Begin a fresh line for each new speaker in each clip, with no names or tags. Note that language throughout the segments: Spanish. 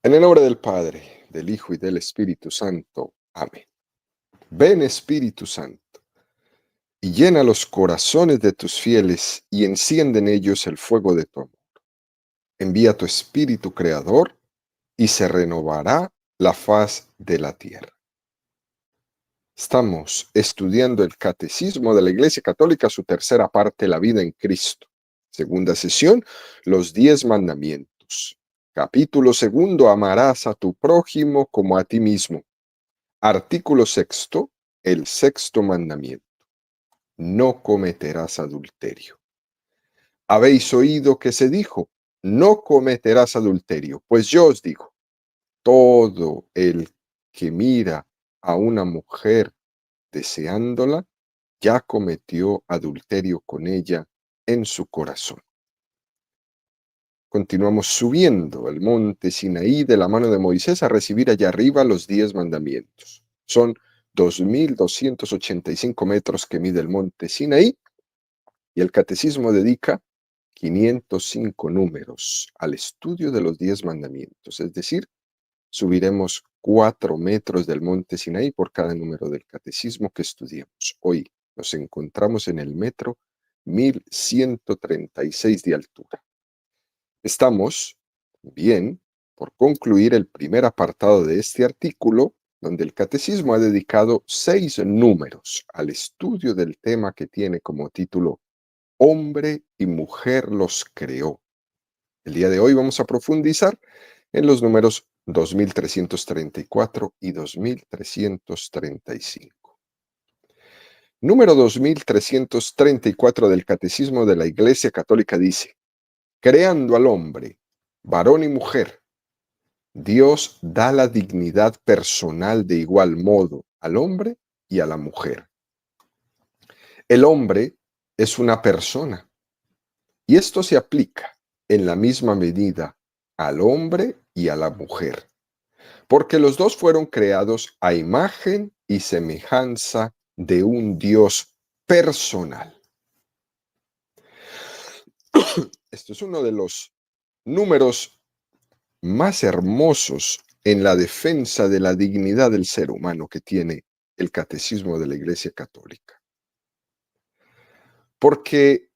En el nombre del Padre, del Hijo y del Espíritu Santo. Amén. Ven, Espíritu Santo, y llena los corazones de tus fieles y enciende en ellos el fuego de tu amor. Envía tu Espíritu Creador y se renovará la faz de la tierra. Estamos estudiando el Catecismo de la Iglesia Católica, su tercera parte, la vida en Cristo. Segunda sesión, los 10 mandamientos. Capítulo segundo, amarás a tu prójimo como a ti mismo. Artículo sexto, el sexto mandamiento. No cometerás adulterio. Habéis oído que se dijo, no cometerás adulterio. Pues yo os digo, todo el que mira a una mujer deseándola, ya cometió adulterio con ella en su corazón. Continuamos subiendo el monte Sinaí de la mano de Moisés a recibir allá arriba los 10 mandamientos. Son 2.285 metros que mide el monte Sinaí y el catecismo dedica 505 números al estudio de los 10 mandamientos, es decir, subiremos 4 metros del monte Sinaí por cada número del catecismo que estudiemos. Hoy nos encontramos en el metro 1136 de altura. Estamos, bien, por concluir el primer apartado de este artículo, donde el catecismo ha dedicado 6 números al estudio del tema que tiene como título Hombre y mujer los creó. El día de hoy vamos a profundizar en los números 2334 y 2335. Número 2334 del Catecismo de la Iglesia Católica dice: creando al hombre, varón y mujer, Dios da la dignidad personal de igual modo al hombre y a la mujer. El hombre es una persona, y esto se aplica en la misma medida al hombre y a la mujer, porque los dos fueron creados a imagen y semejanza de un Dios personal. Esto es uno de los números más hermosos en la defensa de la dignidad del ser humano que tiene el Catecismo de la Iglesia Católica. Porque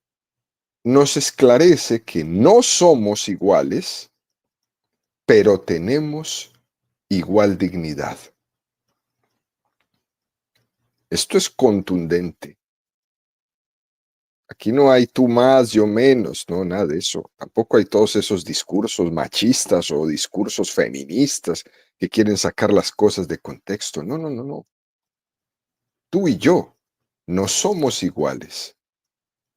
nos esclarece que no somos iguales, pero tenemos igual dignidad. Esto es contundente. Aquí no hay tú más, yo menos, no, nada de eso. Tampoco hay todos esos discursos machistas o discursos feministas que quieren sacar las cosas de contexto. No, no, no, no. Tú y yo no somos iguales,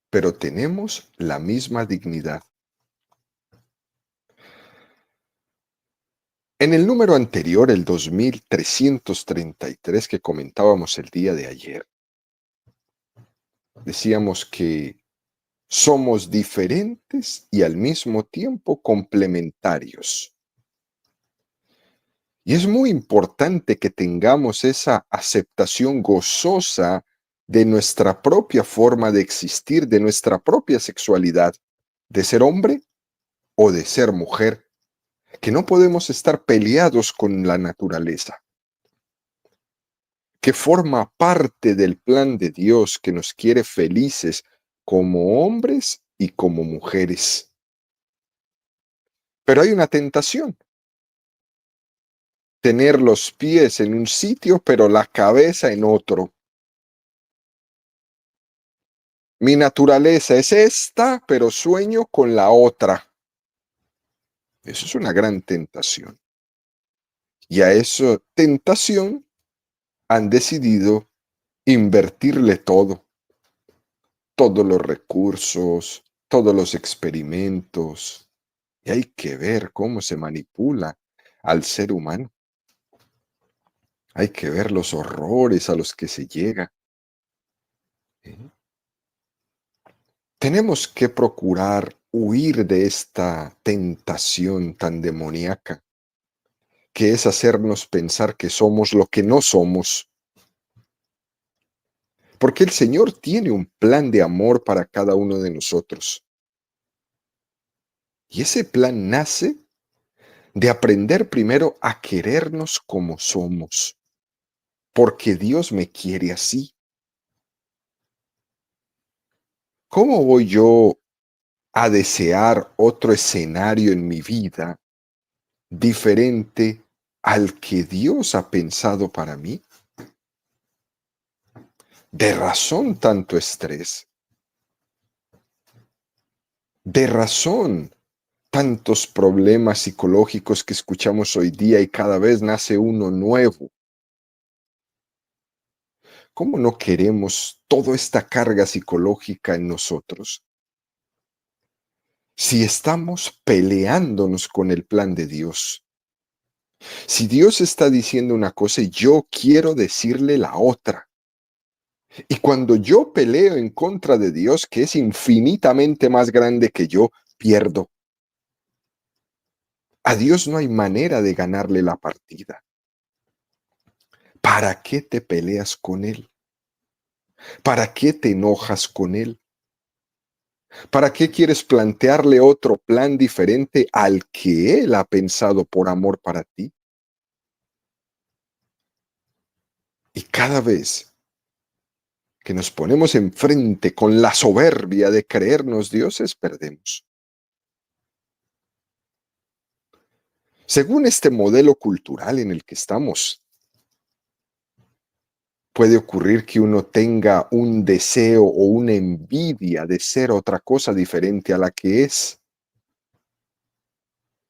pero tenemos la misma dignidad. En el número anterior, el 2333 que comentábamos el día de ayer, decíamos que somos diferentes y al mismo tiempo complementarios. Y es muy importante que tengamos esa aceptación gozosa de nuestra propia forma de existir, de nuestra propia sexualidad, de ser hombre o de ser mujer, que no podemos estar peleados con la naturaleza, que forma parte del plan de Dios que nos quiere felices como hombres y como mujeres. Pero hay una tentación: tener los pies en un sitio, pero la cabeza en otro. Mi naturaleza es esta, pero sueño con la otra. Eso es una gran tentación. Y a esa tentación han decidido invertirle todo, todos los recursos, todos los experimentos. Y hay que ver cómo se manipula al ser humano. Hay que ver los horrores a los que se llega. ¿Eh? Tenemos que procurar huir de esta tentación tan demoníaca, que es hacernos pensar que somos lo que no somos. Porque el Señor tiene un plan de amor para cada uno de nosotros. Y ese plan nace de aprender primero a querernos como somos, porque Dios me quiere así. ¿Cómo voy yo a desear otro escenario en mi vida diferente al que Dios ha pensado para mí? De razón tanto estrés, de razón tantos problemas psicológicos que escuchamos hoy día y cada vez nace uno nuevo. ¿Cómo no queremos toda esta carga psicológica en nosotros si estamos peleándonos con el plan de Dios? Si Dios está diciendo una cosa y yo quiero decirle la otra. Y cuando yo peleo en contra de Dios, que es infinitamente más grande que yo, pierdo. A Dios no hay manera de ganarle la partida. ¿Para qué te peleas con Él? ¿Para qué te enojas con Él? ¿Para qué quieres plantearle otro plan diferente al que Él ha pensado por amor para ti? Y cada vez que nos ponemos enfrente con la soberbia de creernos dioses, perdemos. Según este modelo cultural en el que estamos, puede ocurrir que uno tenga un deseo o una envidia de ser otra cosa diferente a la que es.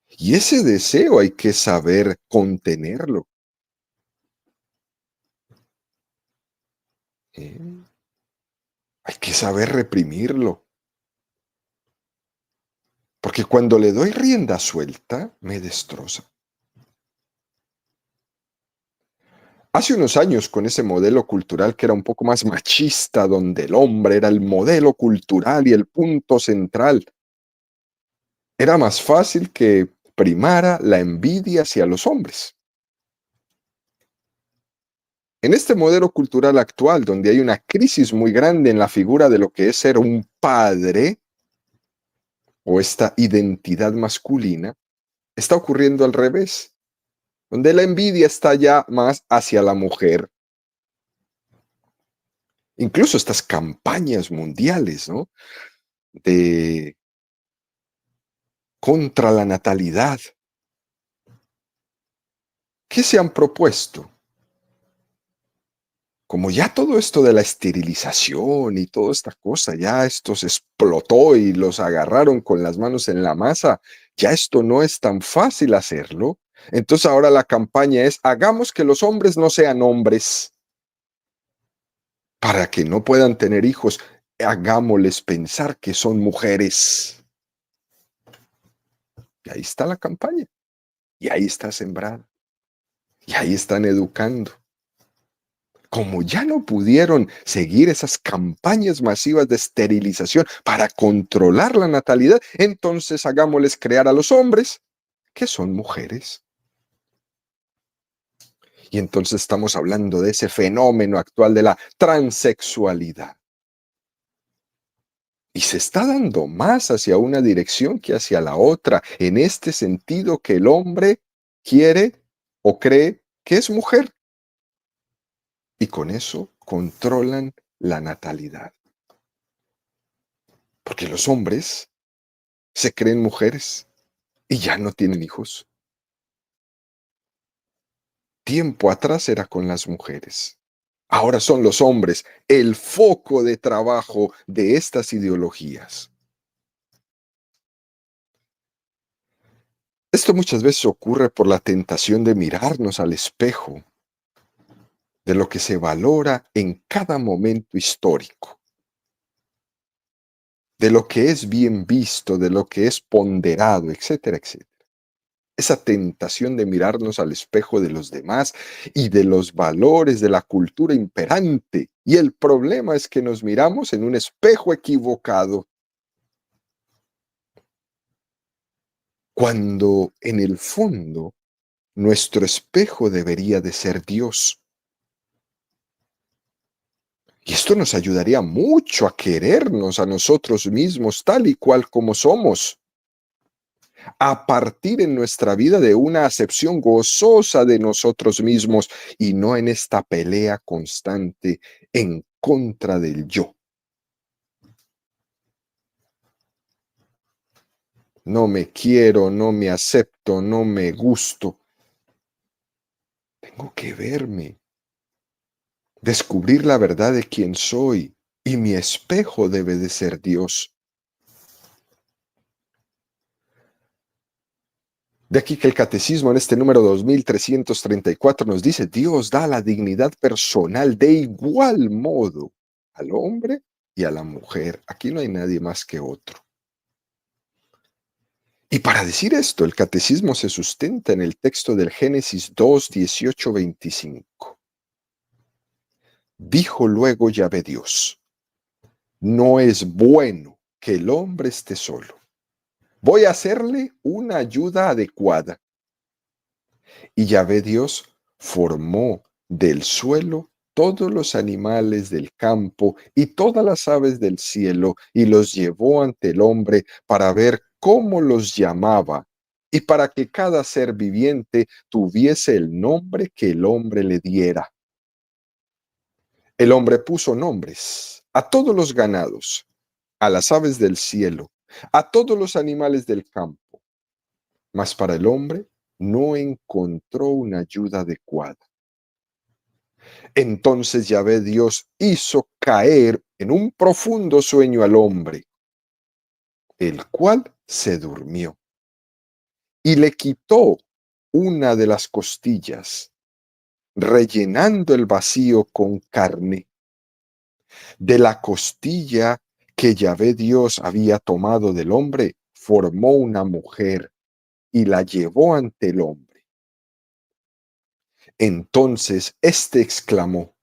Y ese deseo hay que saber contenerlo. ¿Eh? Hay que saber reprimirlo. Porque cuando le doy rienda suelta, me destroza. Hace unos años, con ese modelo cultural que era un poco más machista, donde el hombre era el modelo cultural y el punto central, era más fácil que primara la envidia hacia los hombres. En este modelo cultural actual, donde hay una crisis muy grande en la figura de lo que es ser un padre o esta identidad masculina, está ocurriendo al revés, donde la envidia está ya más hacia la mujer. Incluso estas campañas mundiales, ¿no? De contra la natalidad. ¿Qué se han propuesto? Como ya todo esto de la esterilización y toda esta cosa, ya esto se explotó y los agarraron con las manos en la masa, ya esto no es tan fácil hacerlo. Entonces ahora la campaña es, hagamos que los hombres no sean hombres para que no puedan tener hijos. Hagámosles pensar que son mujeres. Y ahí está la campaña. Y ahí está sembrada. Y ahí están educando. Como ya no pudieron seguir esas campañas masivas de esterilización para controlar la natalidad, entonces hagámosles crear a los hombres que son mujeres. Y entonces estamos hablando de ese fenómeno actual de la transexualidad. Y se está dando más hacia una dirección que hacia la otra, en este sentido que el hombre quiere o cree que es mujer. Y con eso controlan la natalidad. Porque los hombres se creen mujeres y ya no tienen hijos. Tiempo atrás era con las mujeres. Ahora son los hombres el foco de trabajo de estas ideologías. Esto muchas veces ocurre por la tentación de mirarnos al espejo de lo que se valora en cada momento histórico, de lo que es bien visto, de lo que es ponderado, etcétera, etcétera. Esa tentación de mirarnos al espejo de los demás y de los valores de la cultura imperante. Y el problema es que nos miramos en un espejo equivocado, cuando en el fondo nuestro espejo debería de ser Dios. Y esto nos ayudaría mucho a querernos a nosotros mismos tal y cual como somos. a partir en nuestra vida de una acepción gozosa de nosotros mismos y no en esta pelea constante en contra del yo. No me quiero, no me acepto, no me gusto. Tengo que verme, descubrir la verdad de quién soy y mi espejo debe de ser Dios. De aquí que el catecismo en este número 2334 nos dice, Dios da la dignidad personal de igual modo al hombre y a la mujer. Aquí no hay nadie más que otro. Y para decir esto, el catecismo se sustenta en el texto del Génesis 2, 18, 25. Dijo luego Yahvé Dios, no es bueno que el hombre esté solo. Voy a hacerle una ayuda adecuada. Y Yahvé Dios formó del suelo todos los animales del campo y todas las aves del cielo y los llevó ante el hombre para ver cómo los llamaba y para que cada ser viviente tuviese el nombre que el hombre le diera. El hombre puso nombres a todos los ganados, a las aves del cielo, a todos los animales del campo, mas para el hombre no encontró una ayuda adecuada. Entonces Yahvé Dios hizo caer en un profundo sueño al hombre, el cual se durmió y le quitó una de las costillas, rellenando el vacío con carne. De la costilla que Yahvé Dios había tomado del hombre, formó una mujer y la llevó ante el hombre. Entonces éste exclamó,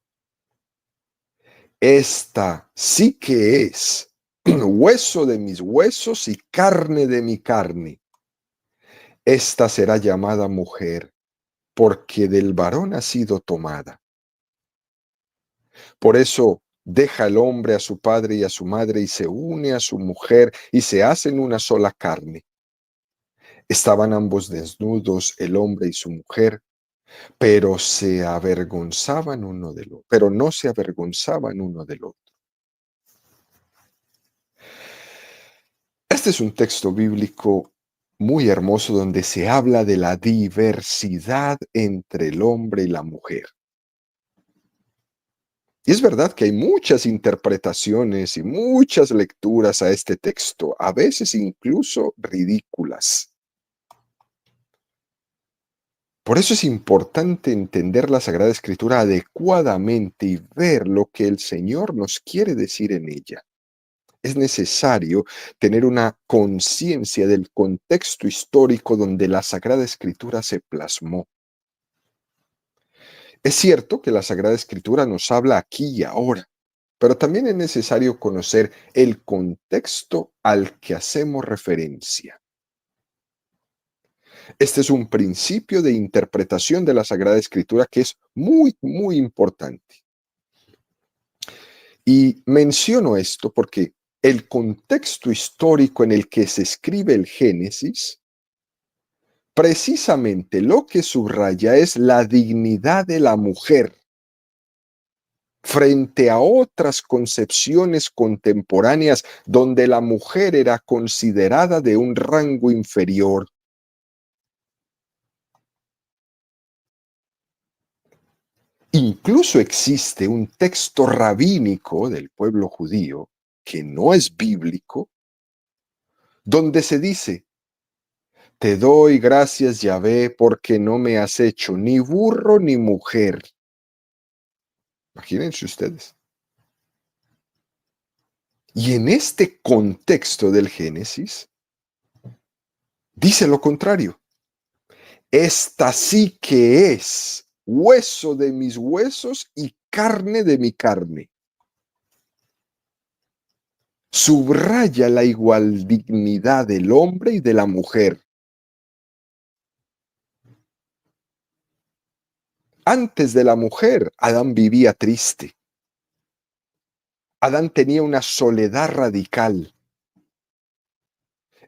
esta sí que es hueso de mis huesos y carne de mi carne. Esta será llamada mujer, porque del varón ha sido tomada. Por eso deja el hombre a su padre y a su madre y se une a su mujer y se hacen una sola carne. Estaban ambos desnudos, el hombre y su mujer, pero se avergonzaban uno del otro, pero no se avergonzaban uno del otro. Este es un texto bíblico muy hermoso donde se habla de la diversidad entre el hombre y la mujer. Y es verdad que hay muchas interpretaciones y muchas lecturas a este texto, a veces incluso ridículas. Por eso es importante entender la Sagrada Escritura adecuadamente y ver lo que el Señor nos quiere decir en ella. Es necesario tener una conciencia del contexto histórico donde la Sagrada Escritura se plasmó. Es cierto que la Sagrada Escritura nos habla aquí y ahora, pero también es necesario conocer el contexto al que hacemos referencia. Este es un principio de interpretación de la Sagrada Escritura que es muy, muy importante. Y menciono esto porque el contexto histórico en el que se escribe el Génesis, precisamente lo que subraya es la dignidad de la mujer frente a otras concepciones contemporáneas donde la mujer era considerada de un rango inferior. Incluso existe un texto rabínico del pueblo judío, que no es bíblico, donde se dice, te doy gracias, Yahvé, porque no me has hecho ni burro ni mujer. Imagínense ustedes. Y en este contexto del Génesis, dice lo contrario. Esta sí que es hueso de mis huesos y carne de mi carne. Subraya la igual dignidad del hombre y de la mujer. Antes de la mujer, Adán vivía triste. Adán tenía una soledad radical.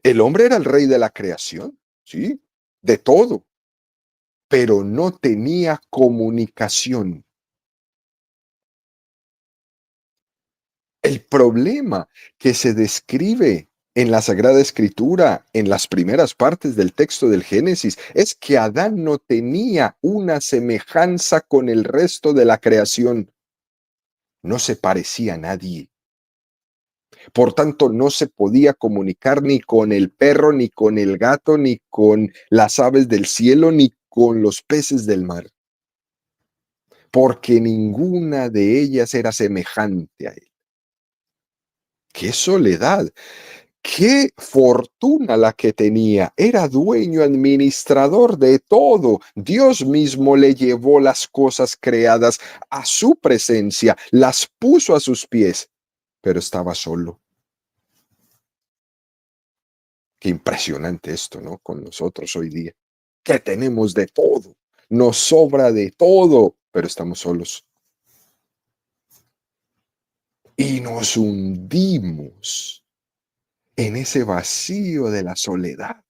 El hombre era el rey de la creación, ¿sí? De todo, pero no tenía comunicación. El problema que se describe en la Sagrada Escritura, en las primeras partes del texto del Génesis, es que Adán no tenía una semejanza con el resto de la creación. No se parecía a nadie. Por tanto, no se podía comunicar ni con el perro, ni con el gato, ni con las aves del cielo, ni con los peces del mar, porque ninguna de ellas era semejante a él. ¡Qué soledad! ¡Qué fortuna la que tenía! Era dueño administrador de todo. Dios mismo le llevó las cosas creadas a su presencia, las puso a sus pies, pero estaba solo. Qué impresionante esto, ¿no? Con nosotros hoy día, que tenemos de todo, nos sobra de todo, pero estamos solos. Y nos hundimos en ese vacío de la soledad.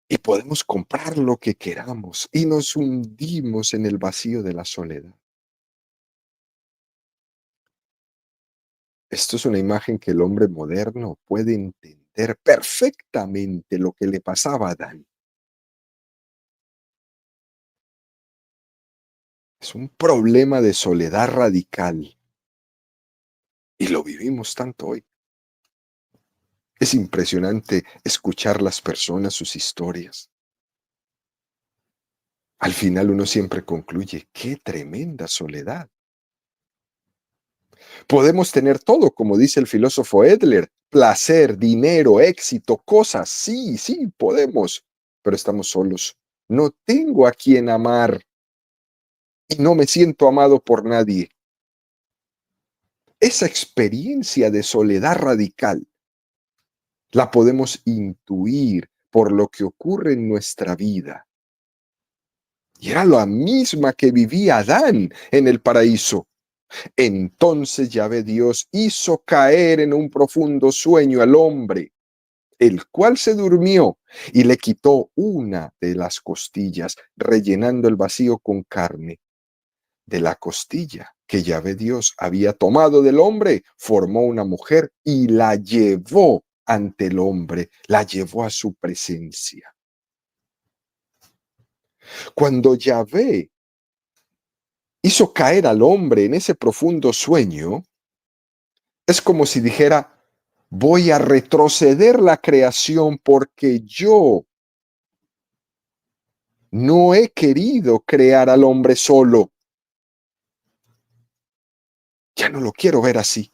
Y podemos comprar lo que queramos y nos hundimos en el vacío de la soledad. Esto es una imagen que el hombre moderno puede entender perfectamente lo que le pasaba a Adán. Es un problema de soledad radical y lo vivimos tanto hoy. Es impresionante escuchar las personas, sus historias. Al final uno siempre concluye, qué tremenda soledad. Podemos tener todo, como dice el filósofo Edler, placer, dinero, éxito, cosas, sí, sí, podemos, pero estamos solos. No tengo a quien amar y no me siento amado por nadie. Esa experiencia de soledad radical la podemos intuir por lo que ocurre en nuestra vida. Y era la misma que vivía Adán en el paraíso. Entonces Yahvé Dios hizo caer en un profundo sueño al hombre, el cual se durmió y le quitó una de las costillas, rellenando el vacío con carne. De la costilla que Yahvé Dios había tomado del hombre, formó una mujer y la llevó ante el hombre, la llevó a su presencia. Cuando Yahvé hizo caer al hombre en ese profundo sueño, es como si dijera, voy a retroceder la creación porque yo no he querido crear al hombre solo. Ya no lo quiero ver así,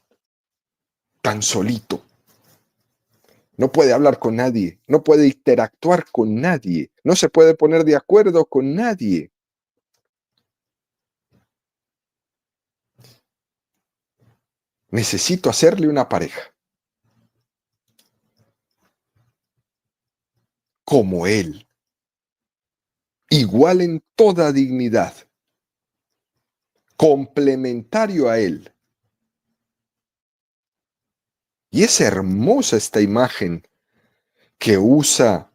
tan solito. No puede hablar con nadie, no puede interactuar con nadie, no se puede poner de acuerdo con nadie. Necesito hacerle una pareja como él, igual en toda dignidad, complementario a él. Y es hermosa esta imagen que usa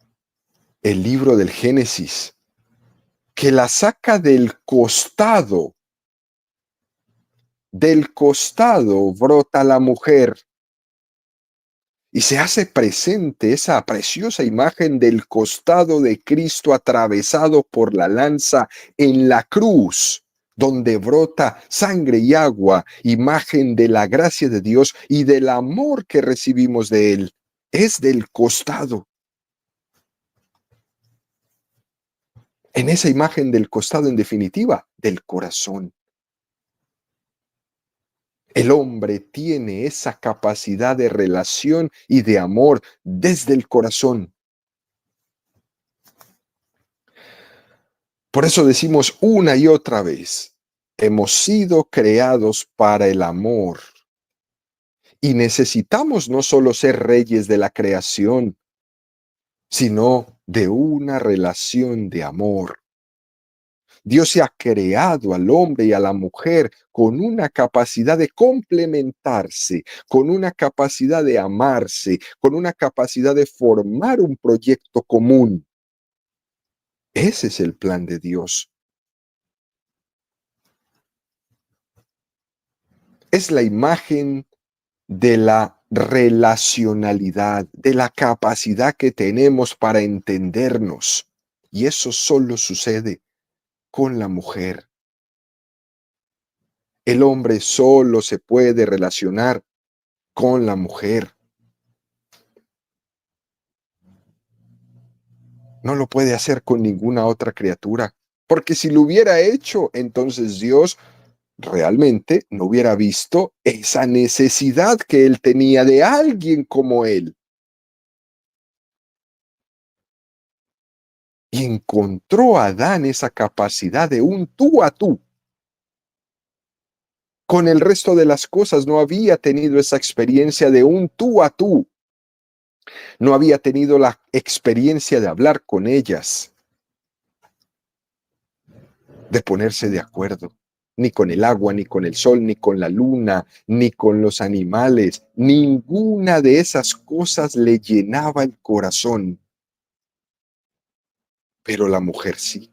el libro del Génesis, que la saca del costado brota la mujer y se hace presente esa preciosa imagen del costado de Cristo atravesado por la lanza en la cruz, donde brota sangre y agua, imagen de la gracia de Dios y del amor que recibimos de Él. Es del costado. En esa imagen del costado, en definitiva, del corazón. El hombre tiene esa capacidad de relación y de amor desde el corazón. Por eso decimos una y otra vez, hemos sido creados para el amor. Y necesitamos no solo ser reyes de la creación, sino de una relación de amor. Dios se ha creado al hombre y a la mujer con una capacidad de complementarse, con una capacidad de amarse, con una capacidad de formar un proyecto común. Ese es el plan de Dios. Es la imagen de la relacionalidad, de la capacidad que tenemos para entendernos. Y eso solo sucede con la mujer. El hombre solo se puede relacionar con la mujer. No lo puede hacer con ninguna otra criatura. Porque si lo hubiera hecho, entonces Dios realmente no hubiera visto esa necesidad que él tenía de alguien como él. Y encontró a Adán esa capacidad de un tú a tú. Con el resto de las cosas no había tenido esa experiencia de un tú a tú. No había tenido la experiencia de hablar con ellas, de ponerse de acuerdo, ni con el agua, ni con el sol, ni con la luna, ni con los animales. Ninguna de esas cosas le llenaba el corazón, pero la mujer sí.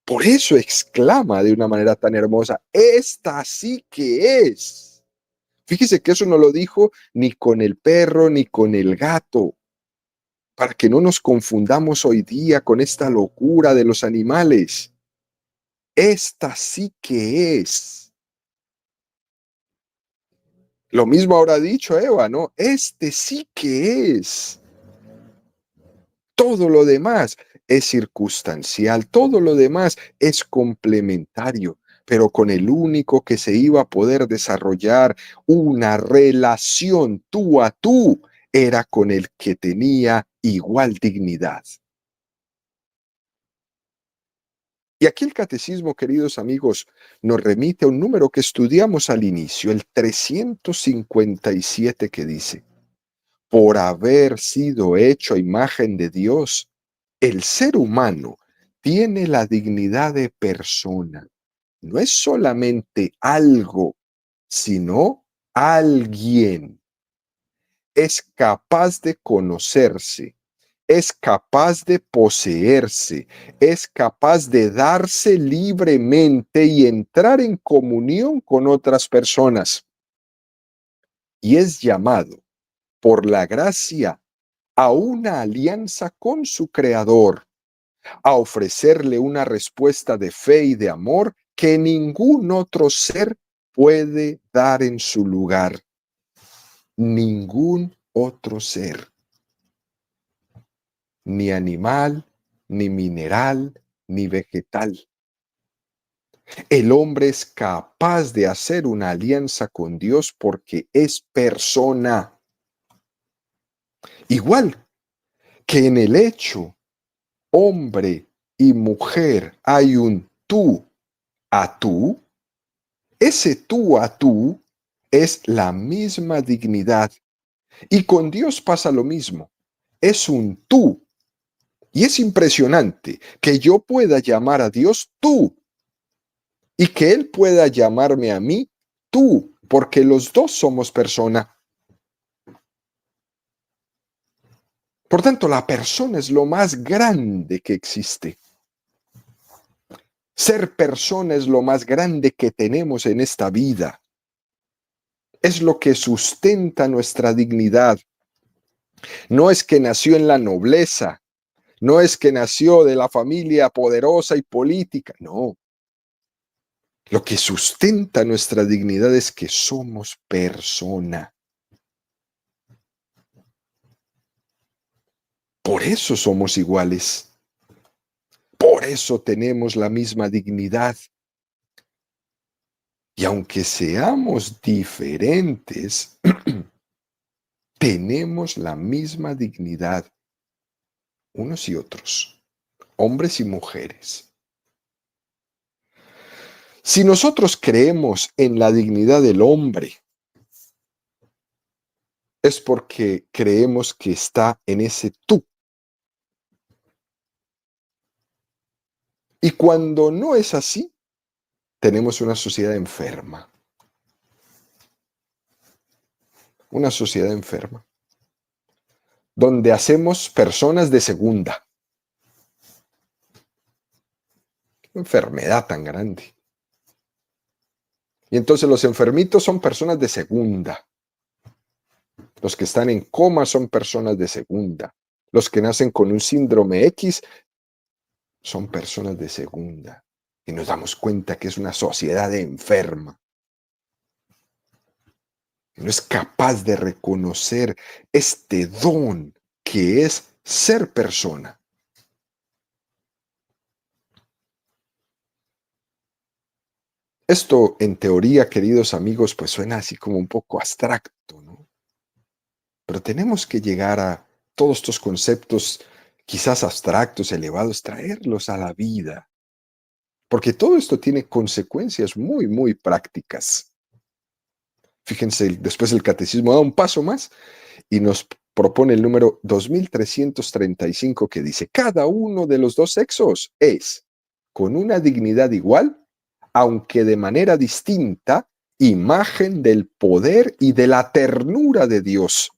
Por eso exclama de una manera tan hermosa, esta sí que es. Fíjese que eso no lo dijo ni con el perro ni con el gato, para que no nos confundamos hoy día con esta locura de los animales. Esta sí que es. Lo mismo habrá dicho Eva, ¿no? Este sí que es. Todo lo demás es circunstancial, todo lo demás es complementario, pero con el único que se iba a poder desarrollar una relación tú a tú era con el que tenía igual dignidad. Y aquí el catecismo, queridos amigos, nos remite a un número que estudiamos al inicio, el 357, que dice: por haber sido hecho a imagen de Dios, el ser humano tiene la dignidad de persona. No es solamente algo, sino alguien. Es capaz de conocerse, es capaz de poseerse, es capaz de darse libremente y entrar en comunión con otras personas. Y es llamado por la gracia a una alianza con su Creador, a ofrecerle una respuesta de fe y de amor que ningún otro ser puede dar en su lugar. Ningún otro ser, ni animal, ni mineral, ni vegetal. El hombre es capaz de hacer una alianza con Dios porque es persona. Igual que en el hecho hombre y mujer hay un tú a tú, ese tú a tú es la misma dignidad. Y con Dios pasa lo mismo. Es un tú. Y es impresionante que yo pueda llamar a Dios tú y que Él pueda llamarme a mí tú, porque los dos somos persona. Por tanto, la persona es lo más grande que existe. Ser persona es lo más grande que tenemos en esta vida. Es lo que sustenta nuestra dignidad. No es que nació en la nobleza, no es que nació de la familia poderosa y política, no. Lo que sustenta nuestra dignidad es que somos persona. Por eso somos iguales. Por eso tenemos la misma dignidad. Y aunque seamos diferentes, tenemos la misma dignidad, unos y otros, hombres y mujeres. Si nosotros creemos en la dignidad del hombre, es porque creemos que está en ese tú. Y cuando no es así, tenemos una sociedad enferma. Una sociedad enferma, donde hacemos personas de segunda. Qué enfermedad tan grande. Y entonces los enfermitos son personas de segunda. Los que están en coma son personas de segunda. Los que nacen con un síndrome X son personas de segunda. Y nos damos cuenta que es una sociedad enferma. Que no es capaz de reconocer este don que es ser persona. Esto, en teoría, queridos amigos, pues suena así como un poco abstracto, ¿no? Pero tenemos que llegar a todos estos conceptos, quizás abstractos, elevados, traerlos a la vida, porque todo esto tiene consecuencias muy, muy prácticas. Fíjense, después el catecismo da un paso más y nos propone el número 2335 que dice, cada uno de los dos sexos es, con una dignidad igual, aunque de manera distinta, imagen del poder y de la ternura de Dios.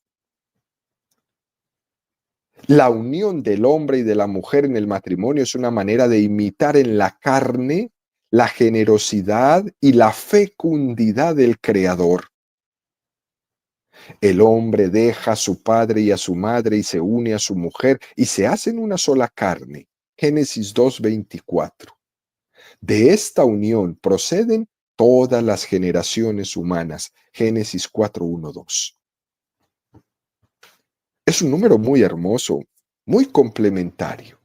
La unión del hombre y de la mujer en el matrimonio es una manera de imitar en la carne la generosidad y la fecundidad del Creador. El hombre deja a su padre y a su madre y se une a su mujer y se hacen una sola carne. Génesis 2:24. De esta unión proceden todas las generaciones humanas. Génesis 4:1-2. Es un número muy hermoso, muy complementario.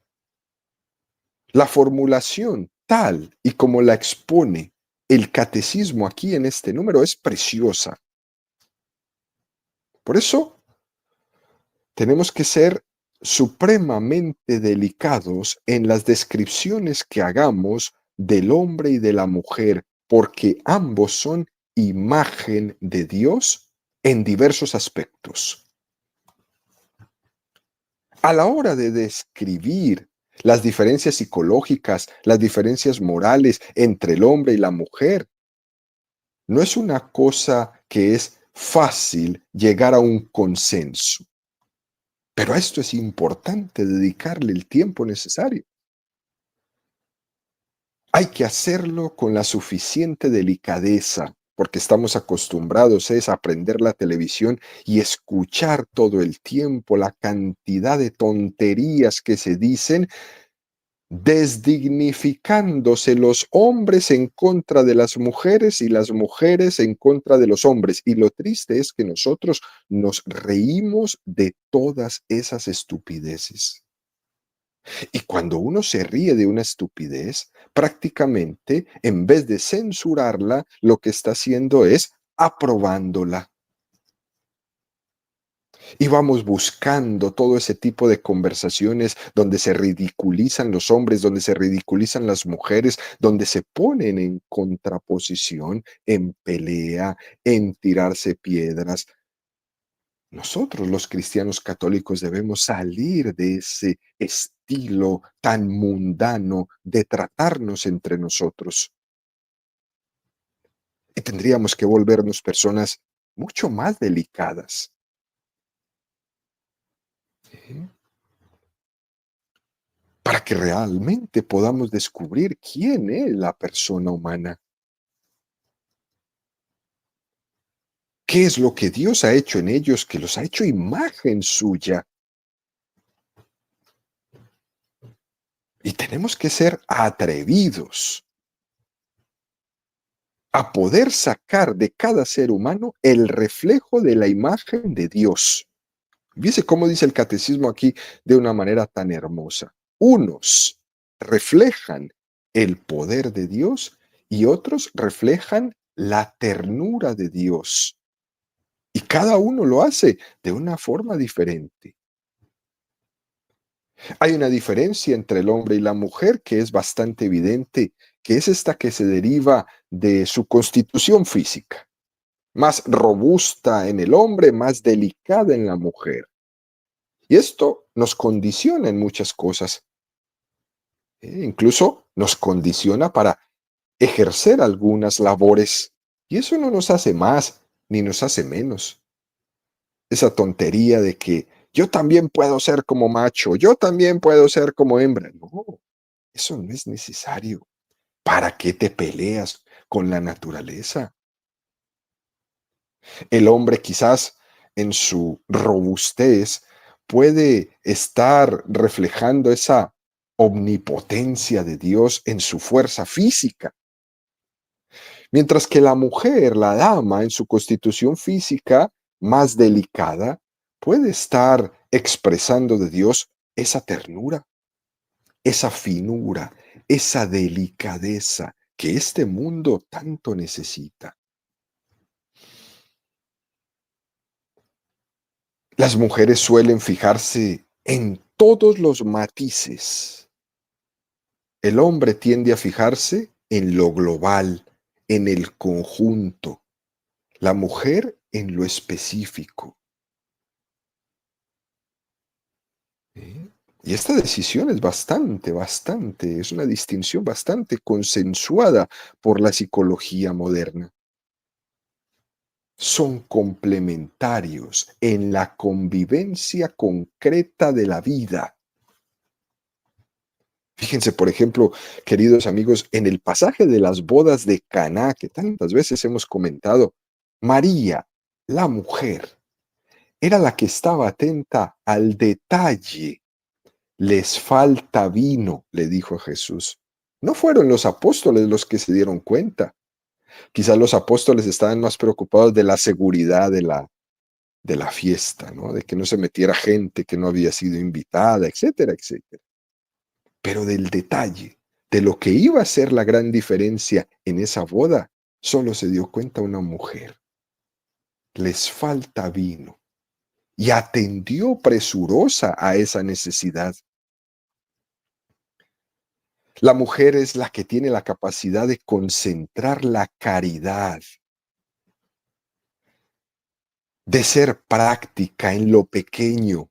La formulación tal y como la expone el catecismo aquí en este número es preciosa. Por eso tenemos que ser supremamente delicados en las descripciones que hagamos del hombre y de la mujer, porque ambos son imagen de Dios en diversos aspectos. A la hora de describir las diferencias psicológicas, las diferencias morales entre el hombre y la mujer, no es una cosa que es fácil llegar a un consenso. Pero a esto es importante dedicarle el tiempo necesario. Hay que hacerlo con la suficiente delicadeza, porque estamos acostumbrados a aprender la televisión y escuchar todo el tiempo la cantidad de tonterías que se dicen, desdignificándose los hombres en contra de las mujeres y las mujeres en contra de los hombres. Y lo triste es que nosotros nos reímos de todas esas estupideces. Y cuando uno se ríe de una estupidez, prácticamente, en vez de censurarla, lo que está haciendo es aprobándola. Y vamos buscando todo ese tipo de conversaciones donde se ridiculizan los hombres, donde se ridiculizan las mujeres, donde se ponen en contraposición, en pelea, en tirarse piedras. Nosotros, los cristianos católicos, debemos salir de ese estilo tan mundano de tratarnos entre nosotros. Y tendríamos que volvernos personas mucho más delicadas. ¿Sí? Para que realmente podamos descubrir quién es la persona humana. ¿Qué es lo que Dios ha hecho en ellos, que los ha hecho imagen suya? Y tenemos que ser atrevidos a poder sacar de cada ser humano el reflejo de la imagen de Dios. Fíjese cómo dice el catecismo aquí de una manera tan hermosa. Unos reflejan el poder de Dios y otros reflejan la ternura de Dios. Y cada uno lo hace de una forma diferente. Hay una diferencia entre el hombre y la mujer que es bastante evidente, que es esta que se deriva de su constitución física, más robusta en el hombre, más delicada en la mujer. Y esto nos condiciona en muchas cosas. Incluso nos condiciona para ejercer algunas labores. Y eso no nos hace más ni nos hace menos. Esa tontería de que yo también puedo ser como macho, yo también puedo ser como hembra. No, eso no es necesario. ¿Para qué te peleas con la naturaleza? El hombre quizás en su robustez puede estar reflejando esa omnipotencia de Dios en su fuerza física, mientras que la mujer, la dama, en su constitución física más delicada, puede estar expresando de Dios esa ternura, esa finura, esa delicadeza que este mundo tanto necesita. Las mujeres suelen fijarse en todos los matices. El hombre tiende a fijarse en lo global, en el conjunto. La mujer en lo específico. ¿Eh? Y esta decisión es bastante, es una distinción bastante consensuada por la psicología moderna. Son complementarios en la convivencia concreta de la vida. Fíjense, por ejemplo, queridos amigos, en el pasaje de las bodas de Caná, que tantas veces hemos comentado, María, la mujer, era la que estaba atenta al detalle. Les falta vino, le dijo Jesús. No fueron los apóstoles los que se dieron cuenta. Quizás los apóstoles estaban más preocupados de la seguridad de la fiesta, ¿no? De que no se metiera gente que no había sido invitada, etcétera, etcétera. Pero del detalle, de lo que iba a ser la gran diferencia en esa boda, solo se dio cuenta una mujer. Les falta vino. Y atendió presurosa a esa necesidad. La mujer es la que tiene la capacidad de concentrar la caridad, de ser práctica en lo pequeño.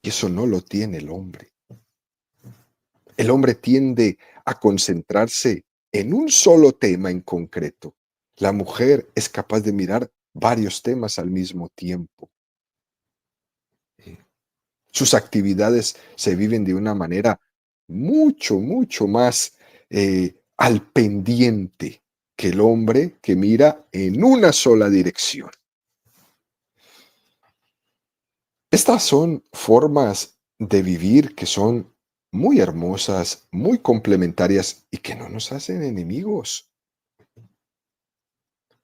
Y eso no lo tiene el hombre. El hombre tiende a concentrarse en un solo tema en concreto. La mujer es capaz de mirar varios temas al mismo tiempo. Sus actividades se viven de una manera mucho más al pendiente que el hombre que mira en una sola dirección. Estas son formas de vivir que son muy hermosas, muy complementarias y que no nos hacen enemigos.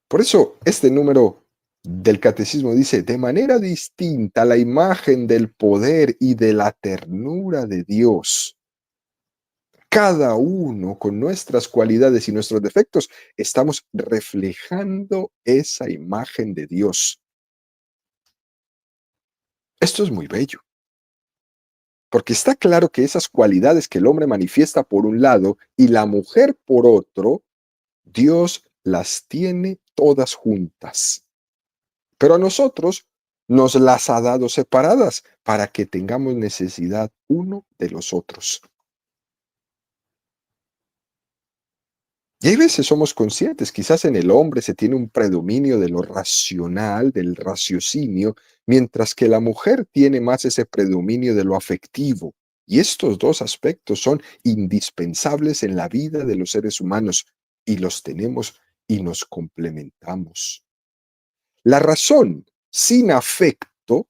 Por eso este número del catecismo dice, de manera distinta la imagen del poder y de la ternura de Dios. Cada uno con nuestras cualidades y nuestros defectos, estamos reflejando esa imagen de Dios. Esto es muy bello, porque está claro que esas cualidades que el hombre manifiesta por un lado y la mujer por otro, Dios las tiene todas juntas. Pero a nosotros nos las ha dado separadas para que tengamos necesidad uno de los otros. Y hay veces somos conscientes, quizás en el hombre se tiene un predominio de lo racional, del raciocinio, mientras que la mujer tiene más ese predominio de lo afectivo. Y estos dos aspectos son indispensables en la vida de los seres humanos y los tenemos y nos complementamos. La razón sin afecto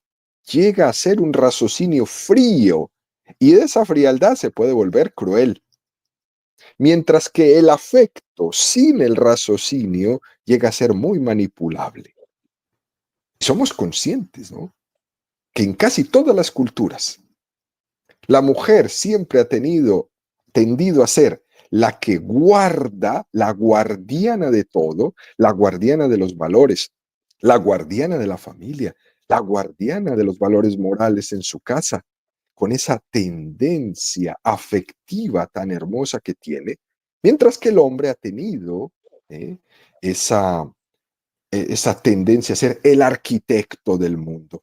llega a ser un raciocinio frío y de esa frialdad se puede volver cruel. Mientras que el afecto sin el raciocinio llega a ser muy manipulable. Somos conscientes, ¿no? Que en casi todas las culturas, la mujer siempre ha tendido a ser la que guarda, la guardiana de todo, la guardiana de los valores, la guardiana de la familia, la guardiana de los valores morales en su casa, con esa tendencia afectiva tan hermosa que tiene, mientras que el hombre ha tenido ¿eh? esa, esa tendencia a ser el arquitecto del mundo,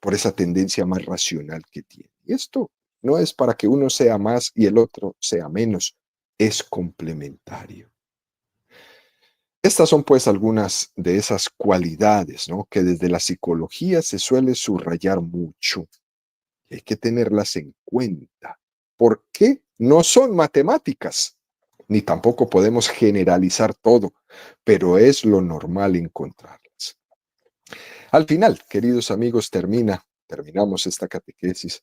por esa tendencia más racional que tiene. Y esto No es para que uno sea más y el otro sea menos, es complementario. Estas son pues algunas de esas cualidades, ¿no?, que desde la psicología se suele subrayar mucho. Hay que tenerlas en cuenta. ¿Por qué? No son matemáticas, ni tampoco podemos generalizar todo, pero es lo normal encontrarlas. Al final, queridos amigos, terminamos esta catequesis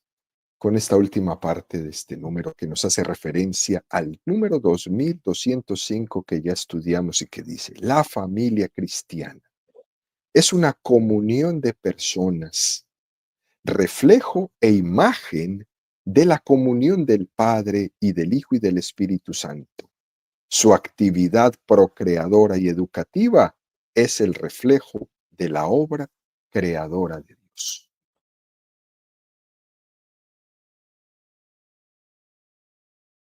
con esta última parte de este número que nos hace referencia al número 2205 que ya estudiamos y que dice: la familia cristiana es una comunión de personas, reflejo e imagen de la comunión del Padre y del Hijo y del Espíritu Santo. Su actividad procreadora y educativa es el reflejo de la obra creadora de Dios.